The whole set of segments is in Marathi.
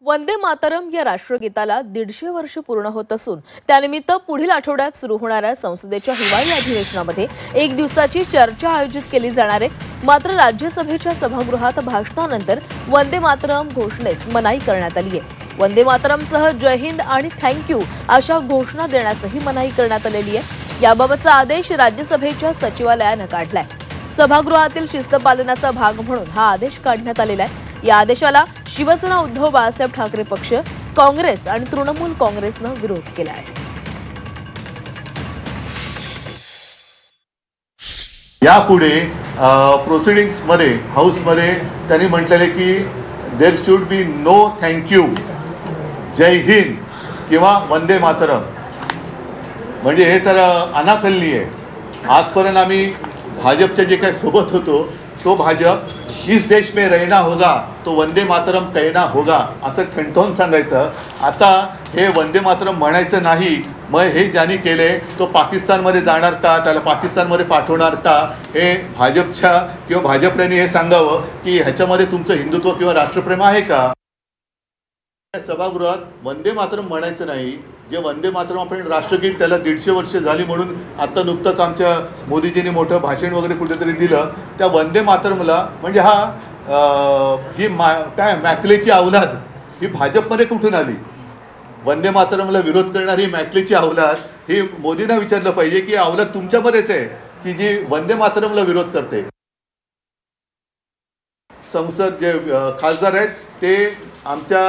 वंदे मातरम या राष्ट्रगीताला 150 वर्ष पूर्ण होत असून त्यानिमित्त पुढील आठवड्यात सुरू होणाऱ्या संसदेच्या हिवाळी अधिवेशनामध्ये एक दिवसाची चर्चा आयोजित केली जाणार आहे। मात्र राज्यसभेच्या सभागृहात भाषणानंतर वंदे मातरम घोषणेस मनाई करण्यात आली आहे। वंदे मातरमसह जय हिंद आणि थँक्यू अशा घोषणा देण्यासही मनाई करण्यात आलेली आहे। याबाबतचा आदेश राज्यसभेच्या सचिवालयाने काढलाय। सभागृहातील शिस्त पालनाचा भाग म्हणून हा आदेश काढण्यात आलेला आहे। या आदेशाला शिवसेना उद्धव बाळासाहेब ठाकरे पक्ष, काँग्रेस आणि तृणमूल काँग्रेसनं विरोध केला आहे। यापुढे प्रोसिडिंग्स मध्ये हाऊस मध्ये त्यांनी म्हटलेले की there should be no thank you, Jai Hind किंवा वंदे मातरम। म्हणजे हे तर अनाकलनीय आहे। आजपर्यंत आम्ही भाजपच्या जे काही सोबत होतो तो भाजप इस देश में रहना होगा तो वंदे मातरम कहना होगा असं ठणठवून सांगायचं। आता हे वंदे मातरम म्हणायचं नाही, मग हे ज्यांनी केले तो पाकिस्तानमध्ये जाणार का, त्याला पाकिस्तानमध्ये पाठवणार का, हे भाजपच्या किंवा भाजपने हे सांगावं की ह्याच्यामध्ये तुमचं हिंदुत्व किंवा राष्ट्रप्रेम आहे का। सभागृहात वंदे मातरम म्हणायचं नाही। जे वंदे मातरम आपण राष्ट्रगीत त्याला 150 वर्ष झाली म्हणून आता नुकतंच आमच्या मोदीजींनी मोठं भाषण वगैरे कुठेतरी दिलं। त्या वंदे मातरमला म्हणजे ही काय मॅकलेची अवलाद ही भाजपमध्ये कुठून आली। वंदे मातरमला विरोध करणारी मॅकलेची अवलाद ही मोदींना विचारलं पाहिजे की अवलाद तुमच्यामध्येच आहे की जी वंदे मातरमला विरोध करते। संसद जे खासदार आहेत ते आमच्या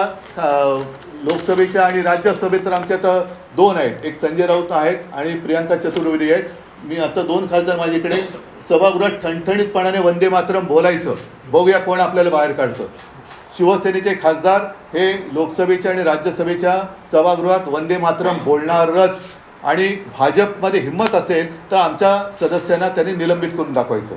लोकसभेच्या आणि राज्यसभेत तर आमच्यात 2 आहेत, एक संजय राऊत आहेत आणि प्रियांका चतुर्वेदी आहेत। मी आता 2 खासदार माझ्याकडे सभागृहात ठणठणीतपणाने वंदे मातरम बोलायचं, बघूया कोण आपल्याला बाहेर काढतं। शिवसेनेचे खासदार हे लोकसभेच्या आणि राज्यसभेच्या सभागृहात वंदे मातरम बोलणारच आणि भाजपमध्ये हिंमत असेल तर आमच्या सदस्यांना त्यांनी निलंबित करून दाखवायचं।